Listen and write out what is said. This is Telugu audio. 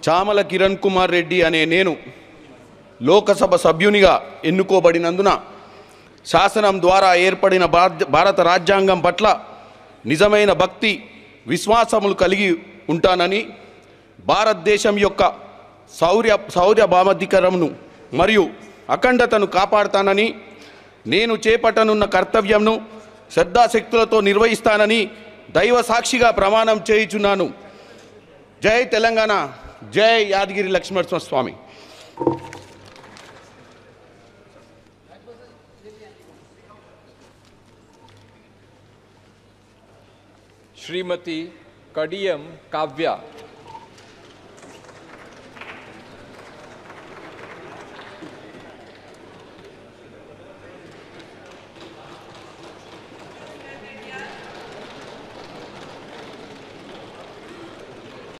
చామల కిరణ్ కుమార్ రెడ్డి అనే నేను లోకసభ సభ్యునిగా ఎన్నుకోబడినందున శాసనం ద్వారా ఏర్పడిన భారత రాజ్యాంగం పట్ల నిజమైన భక్తి విశ్వాసములు కలిగి ఉంటానని, భారతదేశం యొక్క సార్వభౌమాధికారమును మరియు అఖండతను కాపాడుతానని, నేను చేపట్టనున్న కర్తవ్యంను శ్రద్ధాశక్తులతో నిర్వహిస్తానని దైవ సాక్షిగా ప్రమాణం చేయుచున్నాను. జై తెలంగాణ, జై యాదగిరి లక్ష్మణ స్వామి. श्रीमती कडियम काव्या।